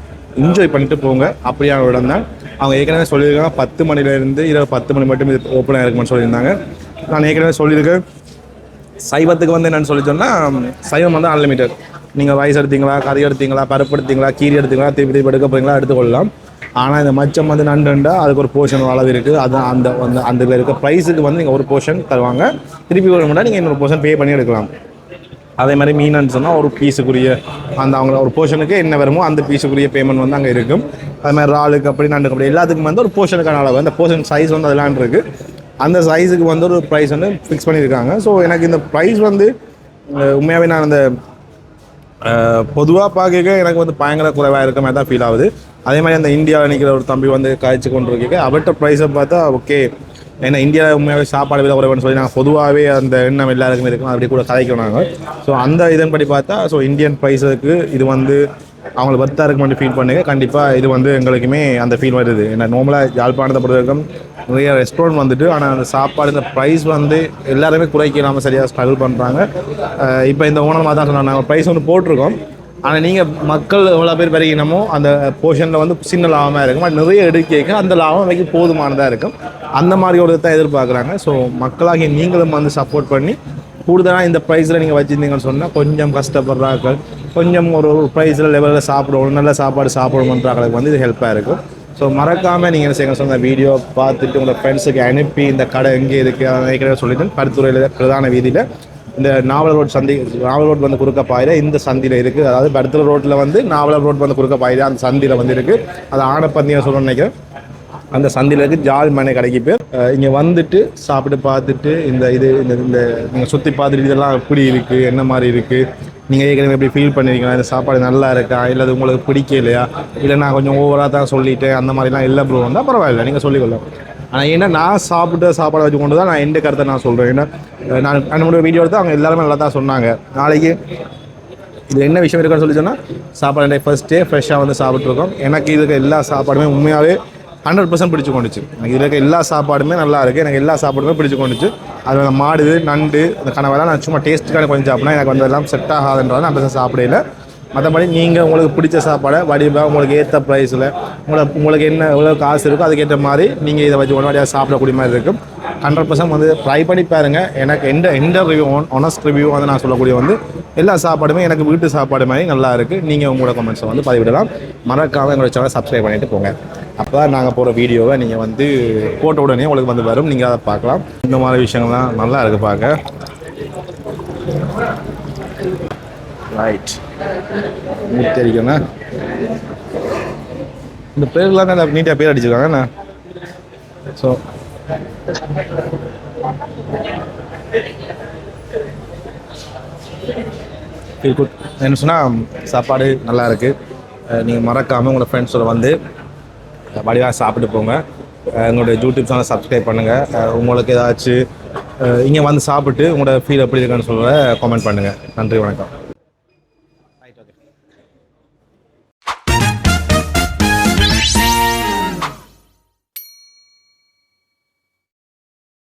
Speaker 1: என்ஜாய் பண்ணிட்டு போங்க. அப்படியான இடம் தான். அவங்க ஏற்கனவே சொல்லியிருக்காங்க 10 மணிலேருந்து இரவு 10 மணி மட்டும் இது ஓப்பனாக இருக்குமென்னு சொல்லியிருந்தாங்க. நான் ஏற்கனவே சொல்லியிருக்கேன் சைவத்துக்கு வந்து என்னென்னு சொல்லி சொன்னால் சைவம் வந்து அன்லிமிட்டட். நீங்கள் ரைஸ் எடுத்தீங்களா, கறி எடுத்தீங்களா, பருப்பு எடுத்தீங்களா, கீரை எடுத்தீங்களா, திருப்பி எடுக்க போகிறீங்களா எடுத்துக்கொள்ளலாம். ஆனால் இந்த மச்சம் வந்து நண்டுண்டா அதுக்கு ஒரு போர்ஷன் அளவு இருக்குது. அது அந்த இருக்க ப்ரைஸுக்கு வந்து நீங்கள் ஒரு போர்ஷன் தருவாங்க, திருப்பி ஒரு முன்னாடி நீங்கள் இன்னொரு போர்ஷன் பே பண்ணி எடுக்கலாம். அதே மாதிரி மீனன்னு சொன்னால் ஒரு பீஸுக்குரிய அந்த அவங்க ஒரு போர்ஷனுக்கு என்ன வருமோ அந்த பீஸுக்குரிய பேமெண்ட் வந்து அங்கே இருக்கும். அது மாதிரி ராளுக்கு அப்படி நண்டுக்கு அப்படி எல்லாத்துக்கும் வந்து ஒரு போர்ஷனுக்கான அளவு, அந்த போர்ஷன் சைஸ் வந்து அதெல்லாம் இருக்குது. அந்த சைஸுக்கு வந்து ஒரு ப்ரைஸ் வந்து ஃபிக்ஸ் பண்ணியிருக்காங்க. ஸோ எனக்கு இந்த ப்ரைஸ் வந்து உண்மையாகவே நான் அந்த பொதுவாக பார்க்க எனக்கு வந்து பயங்கர குறைவாக இருக்க மாதிரி தான் ஃபீல் ஆகுது. அதே மாதிரி அந்த இந்தியாவில் நிற்கிற ஒரு தம்பி வந்து காய்ச்சி கொண்டு இருக்க அவர்கிட்ட ப்ரைஸை பார்த்தா ஓகே, ஏன்னா இந்தியாவில் உண்மையாகவே சாப்பாடு விலை குறைவான்னு சொல்லி நாங்கள் பொதுவாகவே அந்த எண்ணம் எல்லாருக்குமே இருக்கும், அப்படி கூட கதைக்கணும் நாங்கள். ஸோ அந்த இதன்படி பார்த்தா ஸோ இந்தியன் ப்ரைஸுக்கு இது வந்து அவங்களுக்கு பர்த்தாக இருக்கும் மட்டும் ஃபீல் பண்ணுங்க. கண்டிப்பாக இது வந்து எங்களுக்குமே அந்த ஃபீல் வருது. ஏன்னா நார்மலாக யாழ்ப்பாணத்தை பொறுத்த வரைக்கும் நிறைய ரெஸ்டாரண்ட் வந்துட்டு, ஆனால் அந்த சாப்பாடு இந்த ப்ரைஸ் வந்து எல்லாருமே குறைக்காமல் சரியாக ஸ்ட்ரகிள் பண்ணுறாங்க. இப்போ இந்த ஓனமாக தான் சொன்னாங்க நாங்கள் ப்ரைஸ் வந்து போட்டிருக்கோம், ஆனால் நீங்கள் மக்கள் எவ்வளோ பேர் வரைக்கணுமோ அந்த போர்ஷனில் வந்து சின்ன லாபமாக இருக்கும், அது நிறைய எடுக்க அந்த லாபம் வைக்க போதுமானதாக இருக்கும். அந்த மாதிரி ஒரு தான் எதிர்பார்க்குறாங்க. ஸோ மக்களாகி நீங்களும் வந்து சப்போர்ட் பண்ணி கூடுதலாக இந்த ப்ரைஸில் நீங்கள் வச்சுருந்தீங்கன்னு சொன்னால் கொஞ்சம் கஷ்டப்படுறாங்க, கொஞ்சம் ஒரு ப்ரைஸில் லெவலில் சாப்பிடணும், நல்ல சாப்பாடு சாப்பிடணுன்றாங்களுக்கு வந்து இது ஹெல்ப்பாக இருக்கும். ஸோ மறக்காமல் நீங்கள் என்ன செய்யணும் சொன்ன வீடியோ பார்த்துட்டு உங்கள் ஃப்ரெண்ட்ஸுக்கு அனுப்பி இந்த கடை எங்கே இருக்குது அதை நினைக்கிறத சொல்லிட்டு பருத்துறையில் பிரதான வீதியில் இந்த நாவலர் ரோட் வந்து குறுக்க பாயில இந்த சந்தியில் இருக்குது. அதாவது பருத்துறை ரோட்டில் வந்து நாவலர் ரோட் வந்து குறுக்க பாயில அந்த சந்தியில் வந்து இருக்குது. அது ஆனப்பந்தியம் சொல்லணும்னு நினைக்கிறேன். அந்த சந்தியில் இருக்குது ஜால் மனை கடைக்கு பேர். இங்கே வந்துட்டு சாப்பிட்டு பார்த்துட்டு இந்த நீங்கள் சுற்றி பார்த்துட்டு இதெல்லாம் எப்படி இருக்குது, என்ன மாதிரி இருக்குது, நீங்கள் ஏற்கனவே எப்படி ஃபீல் பண்ணியிருக்கீங்களா, இந்த சாப்பாடு நல்லா இருக்கா, இல்லை அது உங்களுக்கு பிடிக்கலையா, இல்லை நான் கொஞ்சம் ஓவராக தான் சொல்லிட்டேன் அந்த மாதிரிலாம் இல்லை ப்ரோ வந்தால் பரவாயில்ல, நீங்கள் சொல்லிக்கொள்ளலாம். ஆனால் ஏன்னா நான் சாப்பிட்ட சாப்பாடை வச்சு கொண்டு தான் நான் எந்த கருத்தை நான் சொல்கிறேன். ஏன்னா நான் என்னோட வீடியோ எடுத்து அவங்க எல்லாருமே நல்லா தான் சொன்னாங்க. நாளைக்கு இது என்ன விஷயம் இருக்குன்னு சொல்லி சொன்னால் சாப்பாடு ஃபர்ஸ்ட் டே ஃப்ரெஷ்ஷாக வந்து சாப்பிட்ருக்கோம். எனக்கு இதுக்கு எல்லா சாப்பாடுமே உண்மையாகவே 100% பிடிச்சி கொண்டுச்சு. எனக்கு இதில் இருக்க எல்லா சாப்பாடுமே நல்லா இருக்குது, எனக்கு எல்லா சாப்பாடுமே பிடிச்சி கொண்டுச்சு. அது அந்த மாடு நண்டு இந்த கனவெல்லாம் நான் சும்மா டேஸ்ட்டுக்கான கொஞ்சம் சாப்பிட்னா எனக்கு வந்து எல்லாம் செட் ஆகாதுன்றதை நான் பெருசாக சாப்பிடல. மற்றபடி நீங்கள் உங்களுக்கு பிடிச்ச சாப்பாடை வடிவாக உங்களுக்கு ஏற்ற ப்ரைஸில் உங்களுக்கு என்ன எவ்வளோ காசு இருக்கோ அதுக்கேற்ற மாதிரி நீங்கள் இதை வச்சு உடனடியாக சாப்பிடக்கூடிய மாதிரி இருக்கும். 100% வந்து ட்ரை பண்ணி பாருங்கள். எனக்கு எந்த ரிவ்யூ ஆனஸ்ட் ரிவ்யூ வந்து நான் சொல்லக்கூடிய வந்து எல்லா சாப்பாடுமே எனக்கு வீட்டு சாப்பாடு மாதிரி நல்லா இருக்குது. நீங்கள் உங்களோட கமெண்ட்ஸை வந்து பதிவிடலாம். மறக்காமல் எங்களோட சேனலை சப்ஸ்கிரைப் பண்ணிவிட்டு போங்க. அப்போ தான் நாங்கள் போகிற வீடியோவை நீங்கள் வந்து போட்ட உடனே உங்களுக்கு வந்து வரும், நீங்கள் அதை பார்க்கலாம். இந்த மாதிரி விஷயங்கள்லாம் நல்லா இருக்குது பார்க்க. ரைட் நீட் அடிக்கண்ணா, இந்த பேருலாம் நல்லா நீட்டாக பேர் அடிச்சிருக்காங்கண்ணா. So feel good. என்ன சொன்னால் சாப்பாடு நல்லா இருக்குது. நீங்கள் மறக்காமல் உங்களோட ஃப்ரெண்ட்ஸோட வந்து வடிவாக சாப்பிட்டு போங்க. எங்களுடைய யூடியூப் சேனலை சப்ஸ்கிரைப் பண்ணுங்கள். உங்களுக்கு ஏதாச்சும் இங்கே வந்து சாப்பிட்டு உங்களோட ஃபீல் எப்படி இருக்குன்னு சொல்ல கமெண்ட் பண்ணுங்கள். நன்றி, வணக்கம்.